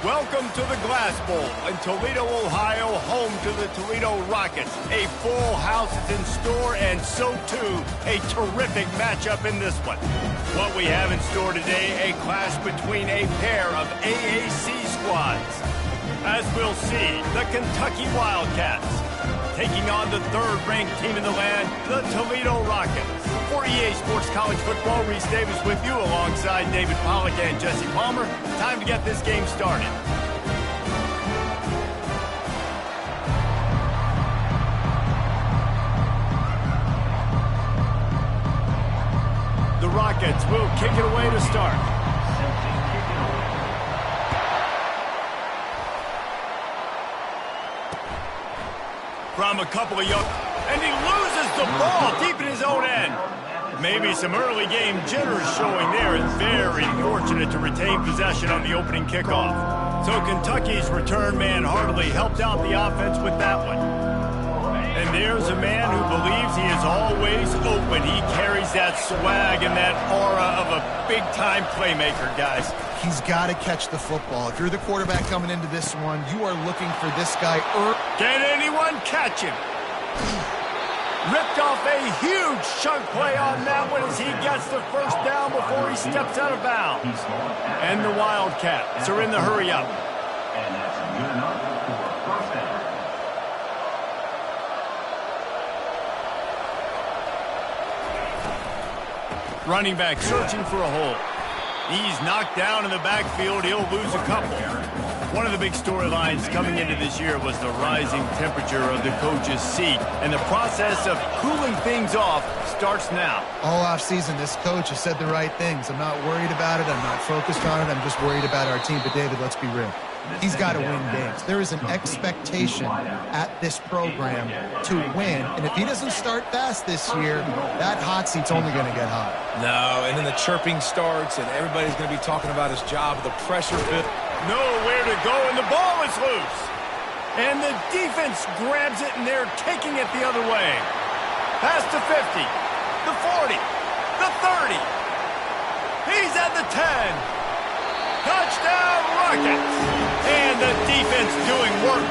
Welcome to the Glass Bowl in Toledo, Ohio, home to the Toledo Rockets. A full house is in store, and so too, a terrific matchup in this one. What we have in store today, a clash between a pair of AAC squads. As we'll see, the Kentucky Wildcats taking on the third-ranked team in the land, the Toledo Rockets. For EA Sports College Football, Reese Davis with you alongside David Pollack and Jesse Palmer. Time to get this game started. The Rockets will kick it away to start. From a couple of yards, and he loses the ball deep in his own end. Maybe some early game jitters showing there. It's very fortunate to retain possession on the opening kickoff. So Kentucky's return man hardly helped out the offense with that one. And there's a man who believes he is always open. He carries that swag and that aura of a big-time playmaker, guys. He's got to catch the football. If you're the quarterback coming into this one, you are looking for this guy. Can anyone catch him? Ripped off a huge chunk play on that one as he gets the first down before he steps out of bounds. And the Wildcats are in the hurry-up. And that's good enough for a first down. Running back searching for a hole. He's knocked down in the backfield. He'll lose a couple. One of the big storylines coming into this year was the rising temperature of the coach's seat. And the process of cooling things off starts now. All offseason, this coach has said the right things. I'm not worried about it. I'm not focused on it. I'm just worried about our team. But, David, let's be real. He's got to win games. There is an expectation at this program to win. And if he doesn't start fast this year, that hot seat's only going to get hot. No, and then the chirping starts, and everybody's going to be talking about his job. The pressure fit. Nowhere to go, and the ball is loose. And the defense grabs it, and they're taking it the other way. Past the 50, the 40, the 30. He's at the 10. Touchdown, Rockets! And the defense doing work.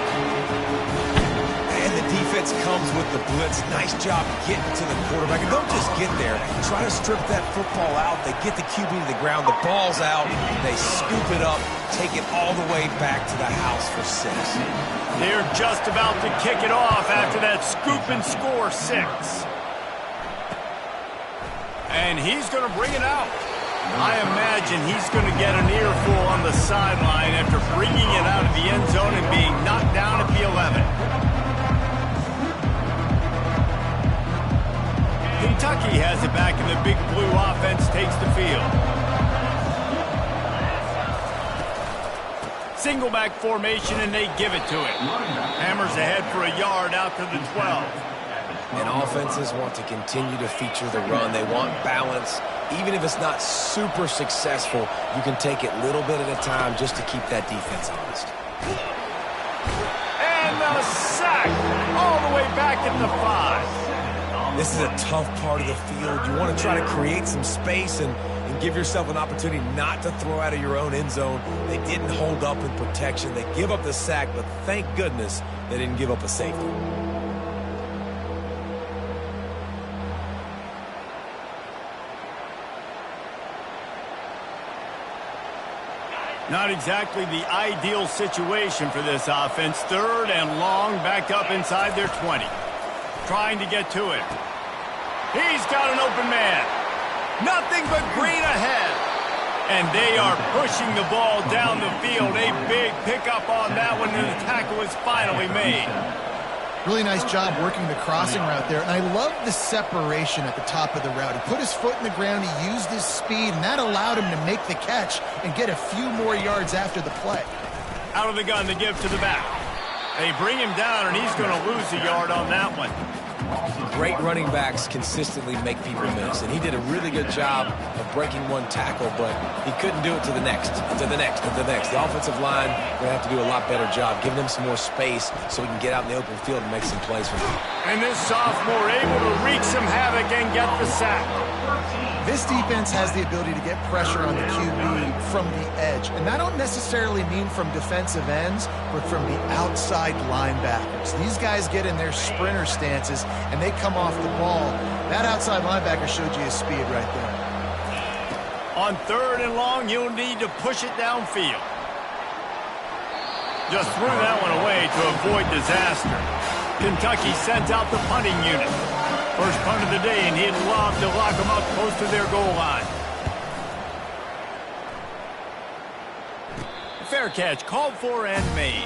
And the defense comes with the blitz. Nice job getting to the quarterback. And don't just get there. Try to strip that football out. They get the QB to the ground. The ball's out. They scoop it up, take it all the way back to the house for 6. They're just about to kick it off after that scoop and score 6. And he's going to bring it out. I imagine he's going to get an earful on the sideline after bringing it out of the end zone and being knocked down at the 11. Kentucky has it back, and the big blue offense takes the field. Single back formation, and they give it to him. Hammers ahead for a yard out to the 12. And offenses want to continue to feature the run. They want balance. Even if it's not super successful, you can take it little bit at a time just to keep that defense honest. And the sack all the way back in the 5. This is a tough part of the field. You want to try to create some space and give yourself an opportunity not to throw out of your own end zone. They didn't hold up in protection. They give up the sack, but thank goodness they didn't give up a safety. Not exactly the ideal situation for this offense. Third and long, back up inside their 20. Trying to get to it. He's got an open man. Nothing but green ahead. And they are pushing the ball down the field. A big pickup on that one, and the tackle is finally made. Really nice job working the crossing route there. And I love the separation at the top of the route. He put his foot in the ground, he used his speed, and that allowed him to make the catch and get a few more yards after the play. Out of the gun to give to the back. They bring him down, and he's going to lose a yard on that one. Great running backs consistently make people miss, and he did a really good job of breaking one tackle, but he couldn't do it to the next, to the next, to the next. The offensive line going to have to do a lot better job, giving them some more space so we can get out in the open field and make some plays for them. And this sophomore able to wreak some havoc and get the sack. This defense has the ability to get pressure on the QB from the edge. And that don't necessarily mean from defensive ends, but from the outside linebackers. These guys get in their sprinter stances, and they come off the ball. That outside linebacker showed you his speed right there. On 3rd and long, you'll need to push it downfield. Just threw that one away to avoid disaster. Kentucky sends out the punting unit. First punt of the day, and he'd love to lock them up close to their goal line. Fair catch, called for and made.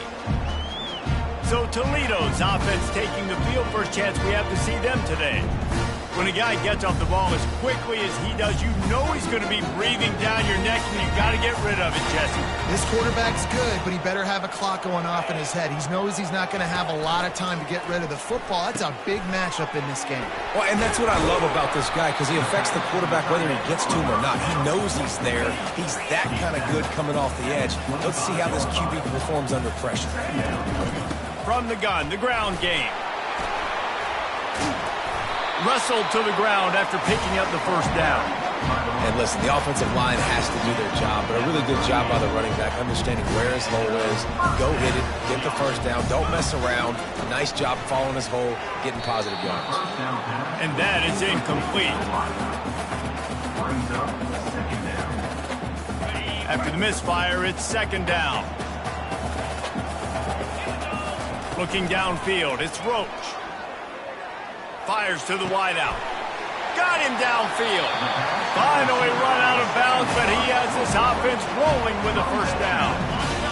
So Toledo's offense taking the field. First chance we have to see them today. When a guy gets off the ball as quickly as he does, you know he's going to be breathing down your neck, and you've got to get rid of it, Jesse. This quarterback's good, but he better have a clock going off in his head. He knows he's not going to have a lot of time to get rid of the football. That's a big matchup in this game. Well, and that's what I love about this guy, because he affects the quarterback whether he gets to him or not. He knows he's there. He's that kind of good coming off the edge. Let's see how this QB performs under pressure. From the gun, the ground game. Wrestled to the ground after picking up the first down. And listen, the offensive line has to do their job, but a really good job by the running back, understanding where his hole is. Go hit it, get the first down, don't mess around. Nice job following his hole, getting positive yards. And that is incomplete. After the misfire, it's 2nd down. Looking downfield, it's Roach. Fires to the wideout. Got him downfield. Finally run out of bounds, but he has this offense rolling with a first down.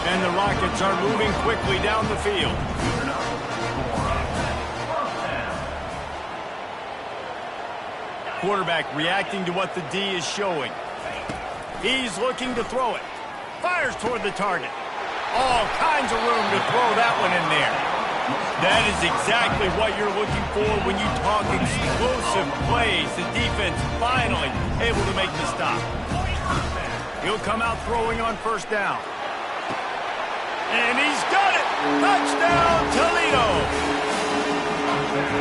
And the Rockets are moving quickly down the field. Quarterback reacting to what the D is showing. He's looking to throw it. Fires toward the target. All kinds of room to throw that one in there. That is exactly what you're looking for when you talk explosive plays. The defense finally able to make the stop. He'll come out throwing on first down. And he's got it! Touchdown, Toledo!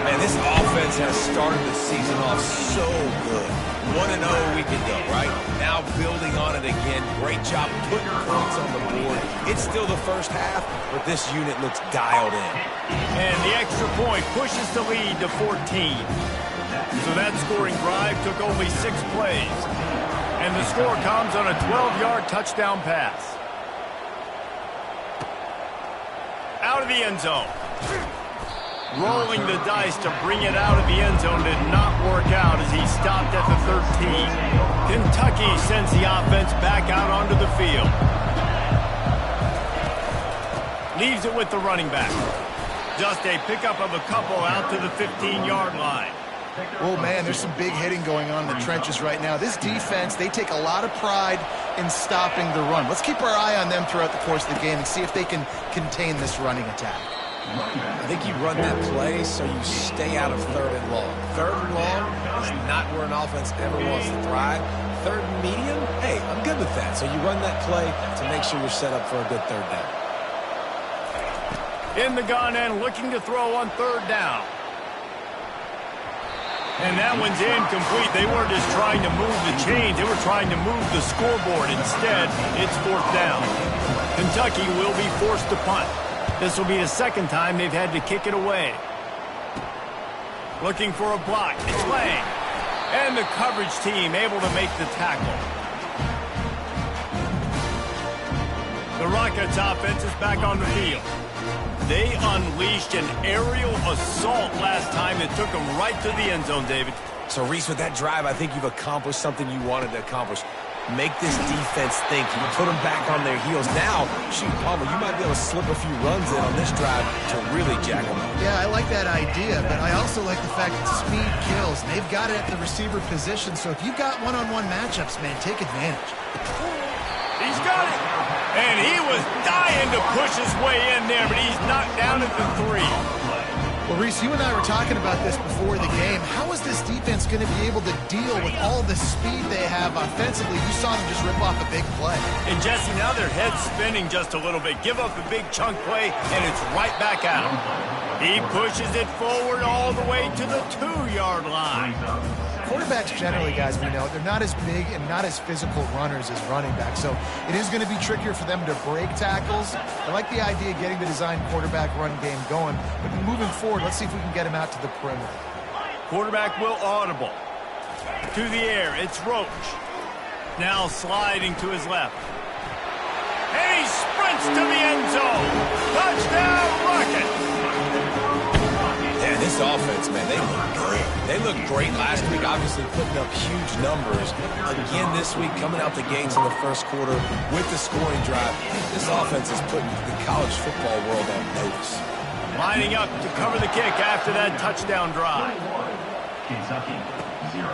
Man, this offense has started the season off so good. 1-0 we can go, right? Now building on it again. Great job putting points on the board. It's still the first half, but this unit looks dialed in. And the extra point pushes the lead to 14. So that scoring drive took only 6 plays. And the score comes on a 12-yard touchdown pass. Out of the end zone. Rolling the dice to bring it out of the end zone did not work out as he stopped at the 13. Kentucky sends the offense back out onto the field. Leaves it with the running back. Just a pickup of a couple out to the 15-yard line. Oh, man, there's some big hitting going on in the trenches right now. This defense, they take a lot of pride in stopping the run. Let's keep our eye on them throughout the course of the game and see if they can contain this running attack. I think you run that play so you stay out of 3rd and long. 3rd and long is not where an offense ever wants to thrive. 3rd and medium, hey, I'm good with that. So you run that play to make sure you're set up for a good 3rd down. In the gun and looking to throw on 3rd down. And that one's incomplete. They weren't just trying to move the chains. They were trying to move the scoreboard. Instead, it's 4th down. Kentucky will be forced to punt. This will be the 2nd time they've had to kick it away. Looking for a block. It's Lang. And the coverage team able to make the tackle. The Rockets offense is back on the field. They unleashed an aerial assault last time that took them right to the end zone, David. So, Reese, with that drive, I think you've accomplished something you wanted to accomplish. Make this defense think. You put them back on their heels. Now, shoot, Palmer, you might be able to slip a few runs in on this drive to really jack them up. Yeah, I like that idea, but I also like the fact that speed kills. They've got it at the receiver position, so if you've got one-on-one matchups, man, take advantage. He's got it. And he was dying to push his way in there, but he's knocked down at the 3. Well, Reese, you and I were talking about this before the game. How is this defense going to be able to deal with all the speed they have offensively? You saw them just rip off a big play. And Jesse, now their head's spinning just a little bit. Give up a big chunk play, and it's right back at him. He pushes it forward all the way to the 2-yard line. Quarterbacks generally, guys, we know, they're not as big and not as physical runners as running backs, so it is going to be trickier for them to break tackles. I like the idea of getting the design quarterback run game going, but moving forward, let's see if we can get him out to the perimeter. Quarterback will audible. To the air, it's Roach. Now sliding to his left. And he sprints to the end zone. Touchdown, Rocket! Yeah, this offense, man, they look great. They looked great last week, obviously putting up huge numbers. Again this week, coming out the gates in the first quarter with the scoring drive. This offense is putting the college football world on notice. Lining up to cover the kick after that touchdown drive. Kentucky, 0.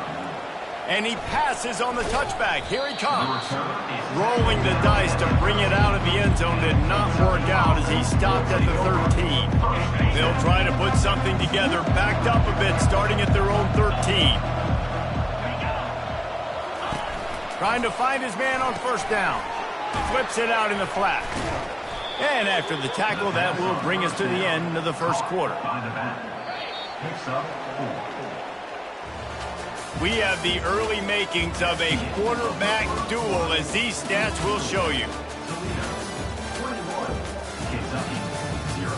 And he passes on the touchback. Here he comes. Rolling the dice to bring it out of the end zone did not work out as he stopped at the 13. They'll try to put something together, backed up a bit, starting at their own 13. Trying to find his man on first down. Flips it out in the flat. And after the tackle, that will bring us to the end of the first quarter. Picks up 4. We have the early makings of a quarterback duel, as these stats will show you. Toledo, 21. Kentucky, 0.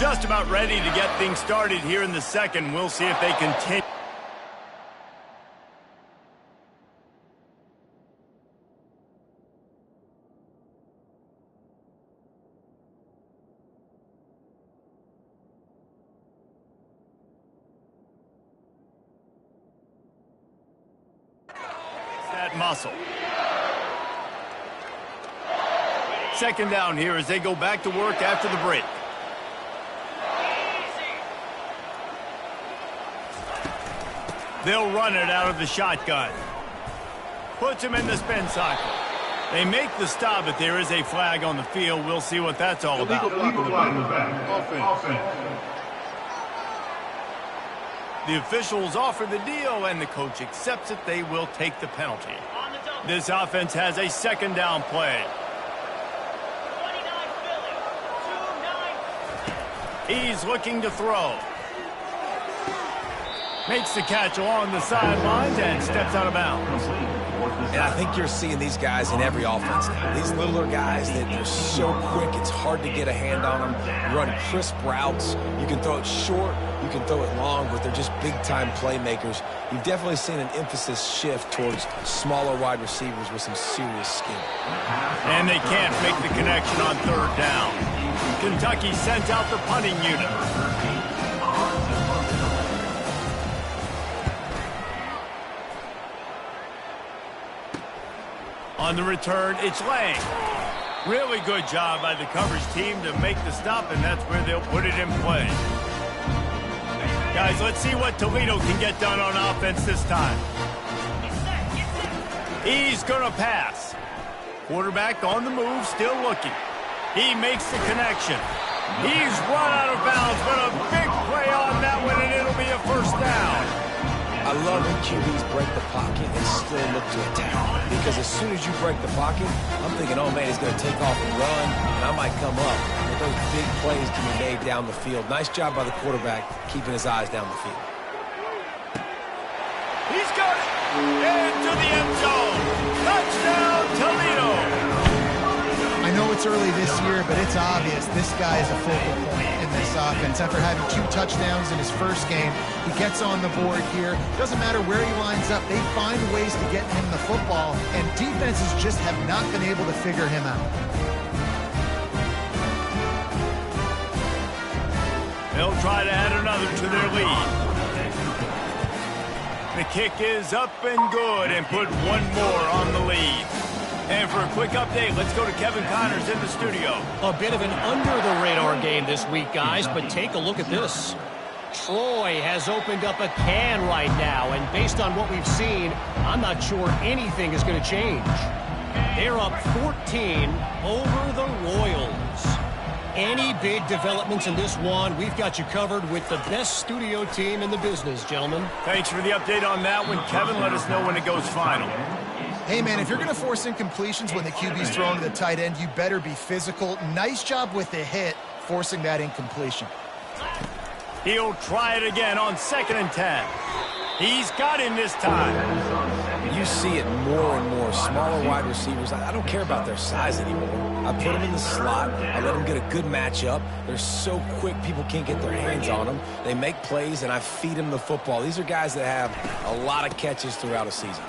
Just about ready to get things started here in the second. We'll see if they continue. That muscle. Second down here as they go back to work after the break. They'll run it out of the shotgun. Puts him in the spin cycle. They make the stop, but there is a flag on the field. We'll see what that's all about. The officials offer the deal, and the coach accepts it. They will take the penalty. This offense has a second down play. He's looking to throw. Makes the catch along the sidelines and steps out of bounds. And I think you're seeing these guys in every offense now. These littler guys that they're so quick, it's hard to get a hand on them. Run crisp routes. You can throw it short, you can throw it long, but they're just big-time playmakers. You've definitely seen an emphasis shift towards smaller wide receivers with some serious skill. And they can't make the connection on third down. Kentucky sends out the punting unit. On the return, it's Lang. Really good job by the coverage team to make the stop, and that's where they'll put it in play. Guys, let's see what Toledo can get done on offense this time. He's going to pass. Quarterback on the move, still looking. He makes the connection. He's run out of bounds, but a big play on that one, and it'll be a first down. I love when QBs break the pocket and still look to attack. Because as soon as you break the pocket, I'm thinking, oh man, he's going to take off and run, and I might come up. But those big plays can be made down the field. Nice job by the quarterback keeping his eyes down the field. He's got it into the end zone. Touchdown, Toledo. I know it's early this year, but it's obvious this guy is a focal point in this offense. After having 2 touchdowns in his first game, he gets on the board here. Doesn't matter where he lines up, they find ways to get him the football, and defenses just have not been able to figure him out. They'll try to add another to their lead. The kick is up and good, and put one more on the lead. And for a quick update, let's go to Kevin Connors in the studio. A bit of an under-the-radar game this week, guys, but take a look at this. Troy has opened up a can right now, and based on what we've seen, I'm not sure anything is going to change. They're up 14 over the Royals. Any big developments in this one, we've got you covered with the best studio team in the business, gentlemen. Thanks for the update on that one, Kevin. Let us know when it goes final. Hey, man, if you're going to force incompletions when the QB's thrown to the tight end, you better be physical. Nice job with the hit, forcing that incompletion. He'll try it again on 2nd and 10. He's got him this time. You see it more and more. Smaller wide receivers, I don't care about their size anymore. I put them in the slot. I let them get a good matchup. They're so quick, people can't get their hands on them. They make plays, and I feed them the football. These are guys that have a lot of catches throughout a season.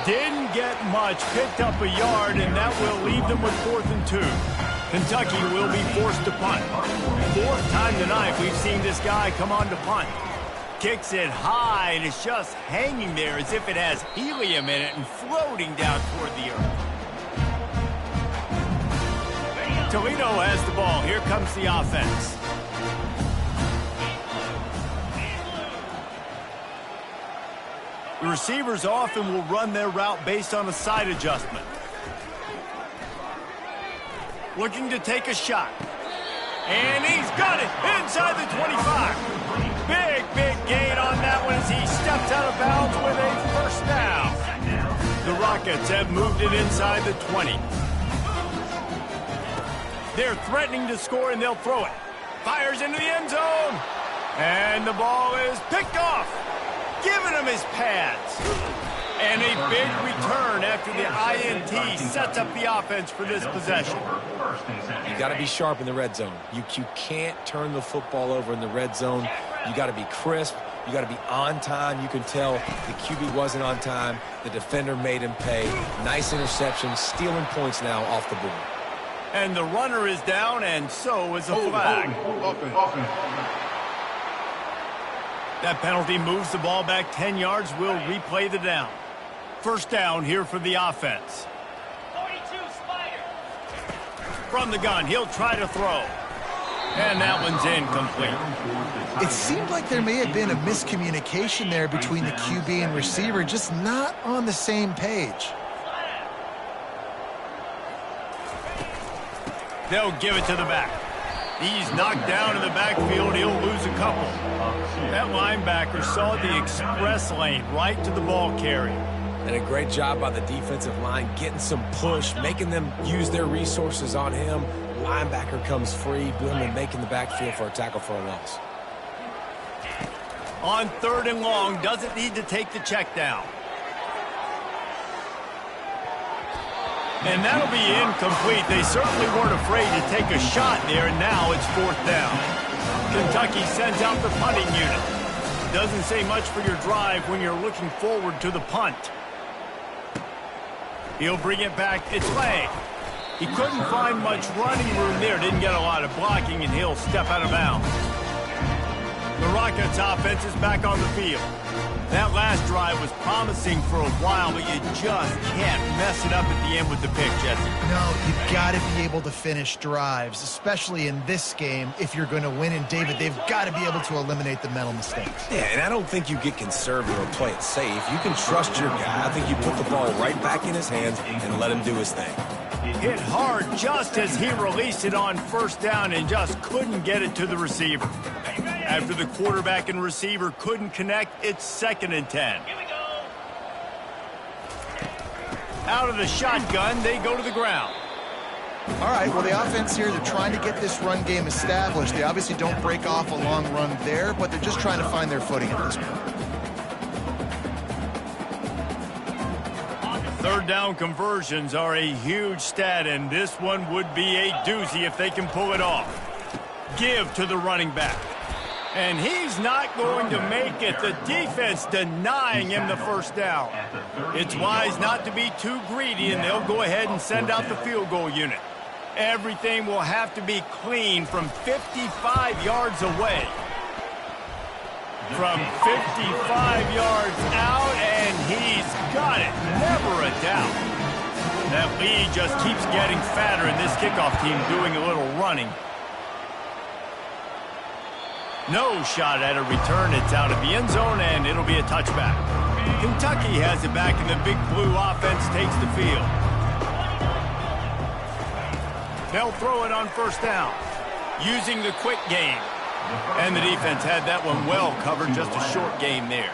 Didn't get much, picked up a yard, and that will leave them with 4th and 2. Kentucky will be forced to punt. 4th time tonight we've seen this guy come on to punt. Kicks it high, and it's just hanging there as if it has helium in it and floating down toward the earth. Toledo has the ball. Here comes the offense. The receivers often will run their route based on a side adjustment. Looking to take a shot. And he's got it inside the 25. Big gain on that one as he steps out of bounds with a 1st down. The Rockets have moved it inside the 20. They're threatening to score, and they'll throw it. Fires into the end zone. And the ball is picked off. Giving him his pads. And a big return after the INT sets up the offense for this possession. You got to be sharp in the red zone. You can't turn the football over in the red zone. You got to be crisp. You got to be on time. You can tell the QB wasn't on time. The defender made him pay. Nice interception, stealing points now off the board. And the runner is down, and so is a flag. That penalty moves the ball back 10 yards. We'll replay the down. 1st down here for the offense. 42 Spider. From the gun, he'll try to throw. And that one's incomplete. It seemed like there may have been a miscommunication there between the QB and receiver, just not on the same page. They'll give it to the back. He's knocked down in the backfield. He'll lose a couple. That linebacker saw the express lane right to the ball carrier. And a great job by the defensive line, getting some push, making them use their resources on him. Linebacker comes free, boom, and making the backfield for a tackle for a loss. On 3rd and long, doesn't need to take the check down. And that'll be incomplete. They certainly weren't afraid to take a shot there, and now it's 4th down. Kentucky sends out the punting unit. Doesn't say much for your drive when you're looking forward to the punt. He'll bring it back. It's Lang. He couldn't find much running room there. Didn't get a lot of blocking, and he'll step out of bounds. The Rockets offense is back on the field. That last drive was promising for a while, but you just can't mess it up at the end with the pick, Jesse. No, you've got to be able to finish drives, especially in this game. If you're going to win, and David, they've got to be able to eliminate the mental mistakes. Yeah, and I don't think you get conservative or play it safe. You can trust your guy. I think you put the ball right back in his hands and let him do his thing. Hit hard just as he released it on 1st down and just couldn't get it to the receiver. After the quarterback and receiver couldn't connect, it's 2nd and 10. Here we go. Out of the shotgun, they go to the ground. All right, well, the offense here, they're trying to get this run game established. They obviously don't break off a long run there, but they're just trying to find their footing at this point. 3rd down conversions are a huge stat, and this one would be a doozy if they can pull it off. Give to the running back. And he's not going to make it. The defense denying him the 1st down. It's wise not to be too greedy, and they'll go ahead and send out the field goal unit. Everything will have to be clean from 55 yards away. From 55 yards out, and he's got it. Never a doubt. That lead just keeps getting fatter, and this kickoff team doing a little running. No shot at a return. It's out of the end zone, and it'll be a touchback. Kentucky has it back, and the Big Blue offense takes the field. They'll throw it on first down, using the quick game. And the defense had that one well covered, just a short game there.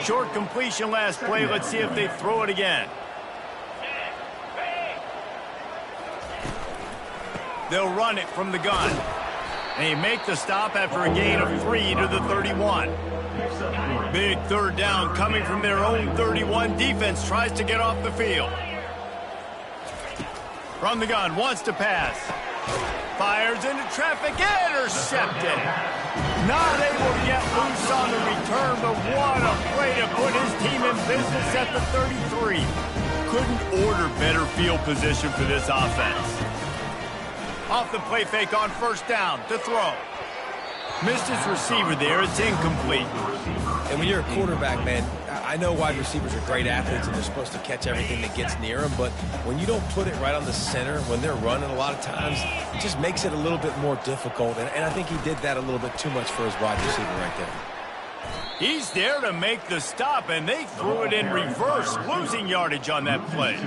Short completion last play. Let's see if they throw it again. They'll run it from the gun. They make the stop after a gain of 3 to the 31. Big third down coming from their own 31. Defense tries to get off the field. From the gun, wants to pass. Fires into traffic, intercepted. Not able to get loose on the return, but what a play to put his team in business at the 33. Couldn't order better field position for this offense. Off the play fake on first down to throw. Missed his receiver there. It's incomplete. And when you're a quarterback, man, I know wide receivers are great athletes and they're supposed to catch everything that gets near them, but when you don't put it right on the center, when they're running a lot of times, it just makes it a little bit more difficult. And I think he did that a little bit too much for his wide receiver right there. He's there to make the stop, and they threw it in reverse, losing yardage on that play.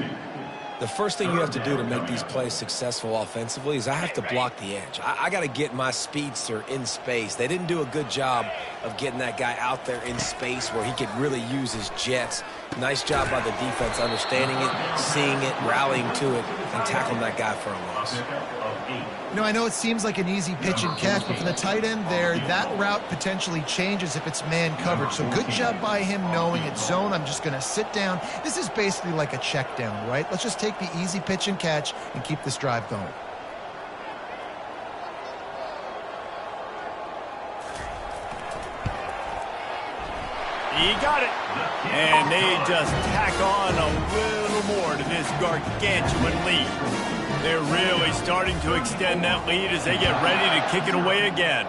The first thing you have to do to make these plays successful offensively is I have to block the edge. I got to get my speedster in space. They didn't do a good job of getting that guy out there in space where he could really use his jets. Nice job by the defense understanding it, seeing it, rallying to it, and tackling that guy for a loss. You know, I know it seems like an easy pitch and catch, but for the tight end there, that route potentially changes if it's man coverage. So good job by him knowing it's zone. I'm just going to sit down. This is basically like a check down, right? Let's just take the easy pitch and catch and keep this drive going. He got it. And they just tack on a little more to this gargantuan lead. They're really starting to extend that lead as they get ready to kick it away again.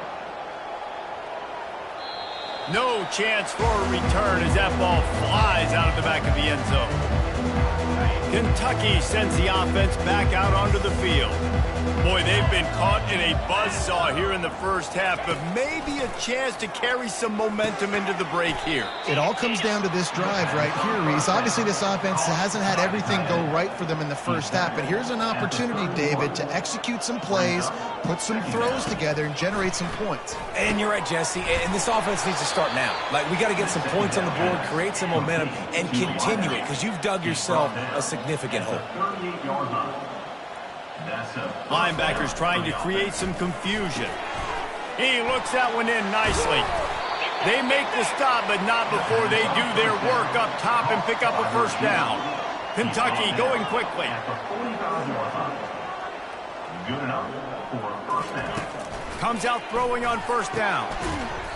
No chance for a return as that ball flies out of the back of the end zone. Kentucky sends the offense back out onto the field. Boy, they've been caught in a buzzsaw here in the first half, but maybe a chance to carry some momentum into the break here. It all comes down to this drive right here, Reese. Obviously, this offense hasn't had everything go right for them in the first half, but here's an opportunity, David, to execute some plays, put some throws together, and generate some points. And you're right, Jesse, and this offense needs to start now. Like, we got to get some points on the board, create some momentum, and continue it, because you've dug yourself a significant hole. Linebackers trying to create some confusion. He looks that one in nicely. They make the stop, but not before they do their work up top and pick up a first down. Kentucky going quickly. Good enough for first down. Comes out throwing on first down.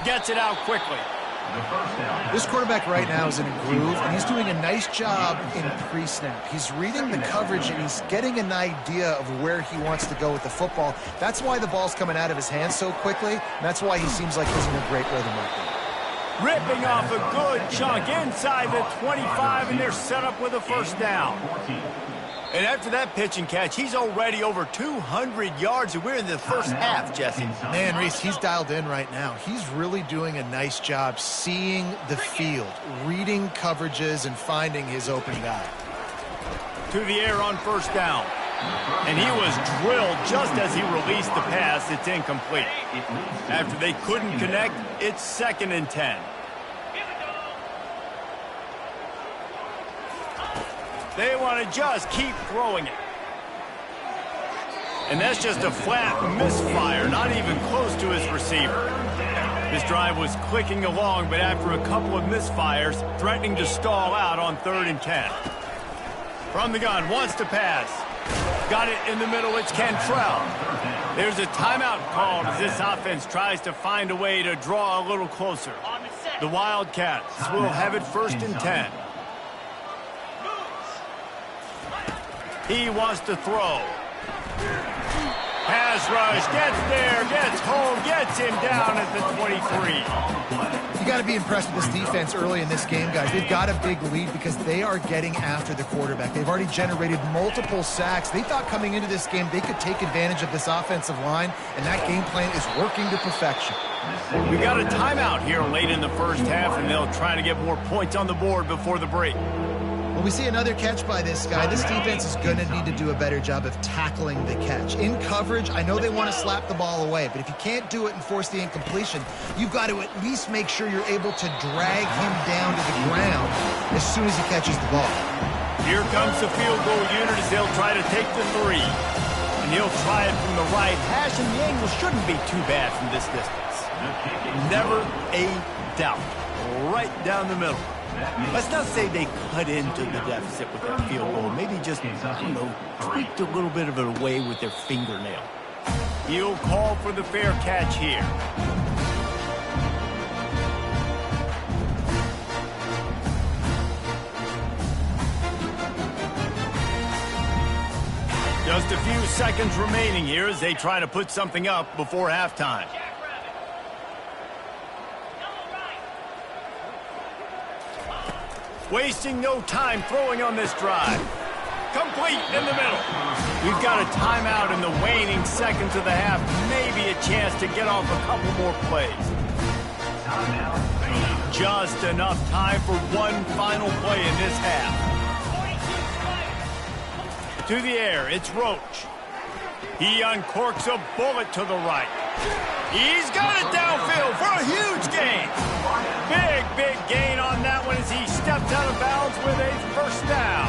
Gets it out quickly. This quarterback right now is in a groove, and he's doing a nice job in pre-snap. He's reading the coverage, and he's getting an idea of where he wants to go with the football. That's why the ball's coming out of his hands so quickly, and that's why he seems like he's in a great rhythm right now. Ripping off a good chunk inside the 25, and they're set up with a first down. And after that pitch and catch, he's already over 200 yards, and we're in the first half, Jesse. Man, Reese, he's dialed in right now. He's really doing a nice job seeing the field, reading coverages, and finding his open guy. To the air on first down. And he was drilled just as he released the pass. It's incomplete. After they couldn't connect, it's 2nd and 10. They want to just keep throwing it. And that's just a flat misfire, not even close to his receiver. This drive was clicking along, but after a couple of misfires, threatening to stall out on 3rd and 10. From the gun, wants to pass. Got it in the middle, it's Cantrell. There's a timeout called as this offense tries to find a way to draw a little closer. The Wildcats will have it 1st and 10. He wants to throw. Has pass rush, gets there, gets home, gets him down at the 23. You got to be impressed with this defense early in this game, guys. They've got a big lead because they are getting after the quarterback. They've already generated multiple sacks. They thought coming into this game they could take advantage of this offensive line, and that game plan is working to perfection. We got a timeout here late in the first half, and they'll try to get more points on the board before the break. When we see another catch by this guy, this defense is going to need to do a better job of tackling the catch. In coverage, I know they want to slap the ball away, but if you can't do it and force the incompletion, you've got to at least make sure you're able to drag him down to the ground as soon as he catches the ball. Here comes the field goal unit as they'll try to take the 3. And he'll try it from the right hash, and the angle shouldn't be too bad from this distance. Never a doubt. Right down the middle. Let's not say they cut into the deficit with that field goal. Maybe just, tweaked a little bit of it away with their fingernail. He'll call for the fair catch here. Just a few seconds remaining here as they try to put something up before halftime. Wasting no time throwing on this drive. Complete in the middle. We've got a timeout in the waning seconds of the half. Maybe a chance to get off a couple more plays. Just enough time for one final play in this half. To the air, it's Roach. He uncorks a bullet to the right. He's got it downfield for a huge gain. Big gain on that one as he stepped out of bounds with a first down.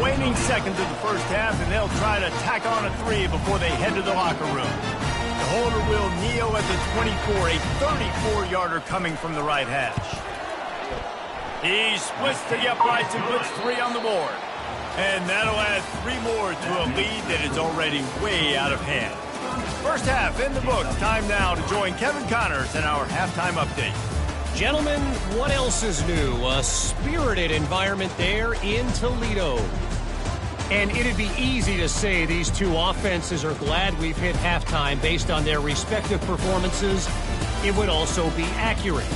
Waning seconds of the first half, and they'll try to tack on a 3 before they head to the locker room. The holder will kneel at the 24, a 34-yarder coming from the right hash. He splits to the uprights and puts 3 on the board. And that'll add 3 more to a lead that is already way out of hand. First half in the books. Time now to join Kevin Connors in our halftime update. Gentlemen, what else is new? A spirited environment there in Toledo. And it'd be easy to say these two offenses are glad we've hit halftime based on their respective performances. It would also be accurate.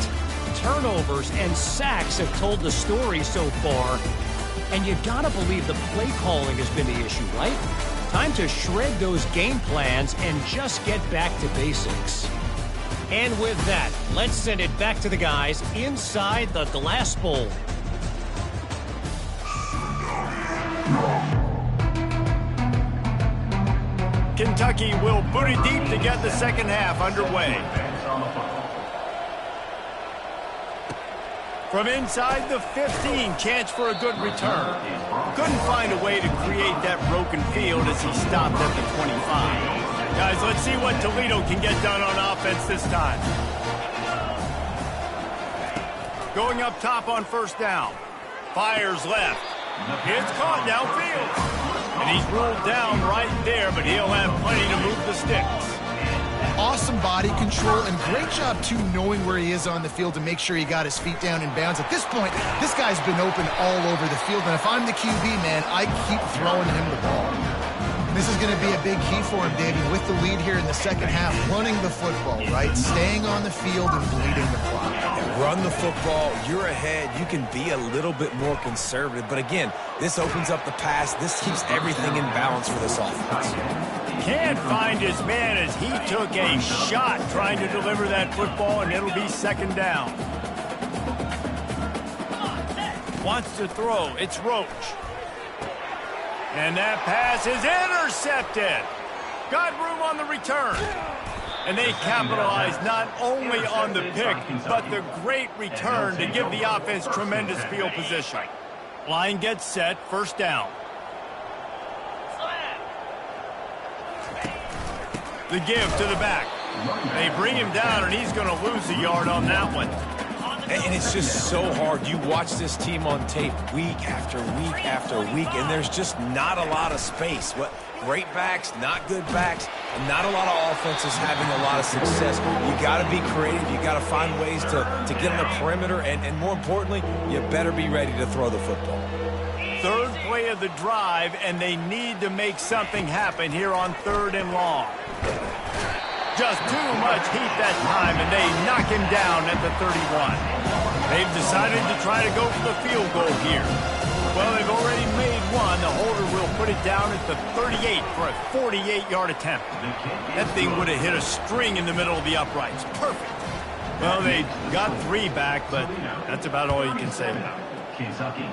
Turnovers and sacks have told the story so far. And you gotta believe the play calling has been the issue, right? Time to shred those game plans and just get back to basics. And with that, let's send it back to the guys inside the Glass Bowl. Kentucky will boot it deep to get the second half underway. From inside the 15, chance for a good return. Couldn't find a way to create that broken field as he stopped at the 25. Guys, let's see what Toledo can get done on offense this time. Going up top on first down. Fires left. It's caught downfield. And he's ruled down right there, but he'll have plenty to move the sticks. Awesome body control and great job, too, knowing where he is on the field to make sure he got his feet down in bounds. At this point, this guy's been open all over the field, and if I'm the QB, man, I keep throwing him the ball. This is going to be a big key for him, David, with the lead here in the second half, running the football, right? Staying on the field and bleeding the clock. Yeah, run the football, you're ahead, you can be a little bit more conservative, but again, this opens up the pass, this keeps everything in balance for this offense. Can't find his man as he took a shot trying to deliver that football, and it'll be second down. Wants to throw. It's Roach. And that pass is intercepted. Got room on the return. And they capitalize not only on the pick, but the great return to give the offense tremendous field position. Line gets set, first down. The give to the back. They bring him down, and he's going to lose a yard on that one. And it's just so hard. You watch this team on tape week after week after week, and there's just not a lot of space. What great backs, not good backs, and not a lot of offenses having a lot of success. You got to be creative. You got to find ways to get on the perimeter, and more importantly, you better be ready to throw the football. Third play of the drive, and they need to make something happen here on 3rd and long. Just too much heat that time, and they knock him down at the 31. They've decided to try to go for the field goal here. Well, they've already made one. The holder will put it down at the 38 for a 48-yard attempt. That thing would have hit a string in the middle of the uprights. Perfect. Well, they got 3 back, but that's about all you can say about it. Kentucky,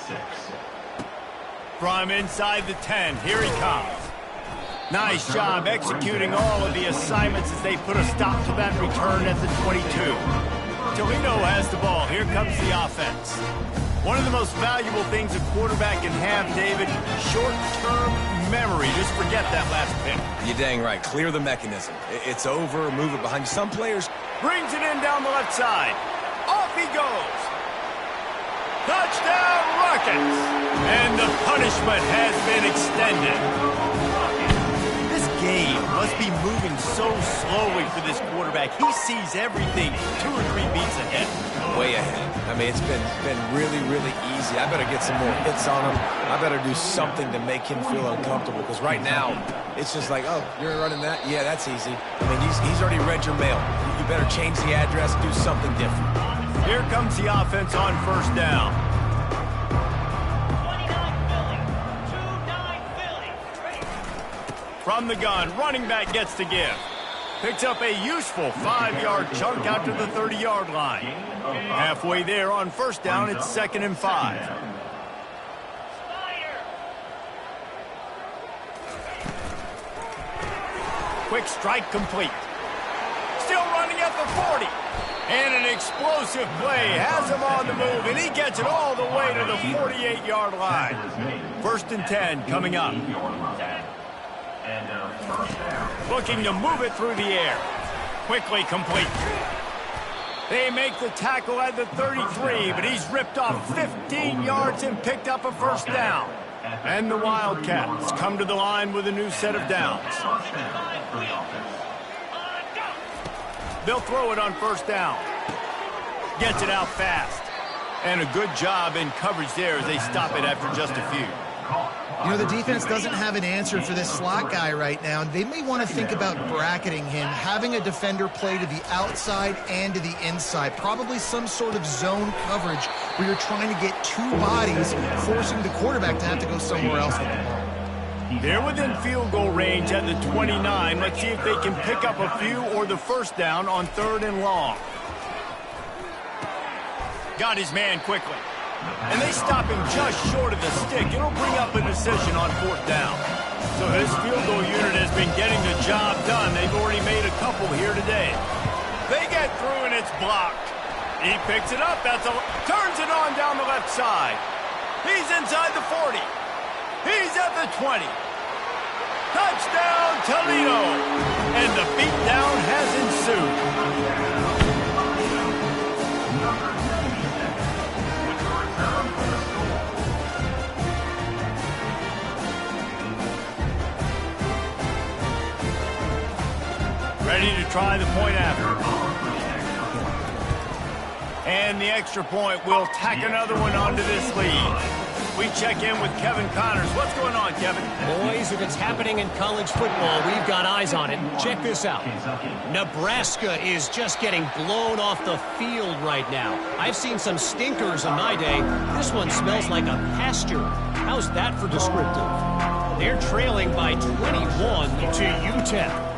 6. From inside the 10, here he comes. Nice job executing all of the assignments as they put a stop to that return at the 22. Toledo has the ball. Here comes the offense. One of the most valuable things a quarterback can have, David, short-term memory. Just forget that last pick. You're dang right. Clear the mechanism. It's over. Move it behind you. Some players... Brings it in down the left side. Off he goes. Touchdown, Rockets! And the punishment has been extended. This game must be moving so slowly for this quarterback. He sees everything 2 or 3 beats ahead. Way ahead. I mean, it's been really, really easy. I better get some more hits on him. I better do something to make him feel uncomfortable, because right now, it's just like, oh, you're running that? Yeah, that's easy. I mean, he's already read your mail. You better change the address, do something different. Here comes the offense on first down. 29 Philly. 29 Philly. From the gun, running back gets to give. Picks up a useful 5-yard chunk out to the 30-yard line. Halfway there on first down, it's 2nd and 5. Quick strike complete. Still running at the 40. And an explosive play has him on the move, and he gets it all the way to the 48-yard line. 1st and 10 coming up. Looking to move it through the air. Quickly complete. They make the tackle at the 33, but he's ripped off 15 yards and picked up a first down. And the Wildcats come to the line with a new set of downs. They'll throw it on first down. Gets it out fast. And a good job in coverage there as they stop it after just a few. You know, the defense doesn't have an answer for this slot guy right now, and they may want to think about bracketing him, having a defender play to the outside and to the inside. Probably some sort of zone coverage where you're trying to get 2 bodies, forcing the quarterback to have to go somewhere else with the ball. They're within field goal range at the 29. Let's see if they can pick up a few or the first down on 3rd and long. Got his man quickly. And they stop him just short of the stick. It'll bring up a decision on 4th down. So this field goal unit has been getting the job done. They've already made a couple here today. They get through and it's blocked. He picks it up. Turns it on down the left side. He's inside the 40. He's at the 20. Touchdown, Toledo. And the beatdown has ensued. Ready to try the point after. And the extra point will tack another one onto this lead. We check in with Kevin Connors. What's going on, Kevin? Boys, if it's happening in college football, we've got eyes on it. Check this out. Nebraska is just getting blown off the field right now. I've seen some stinkers in my day. This one smells like a pasture. How's that for descriptive? They're trailing by 21 to UTEP.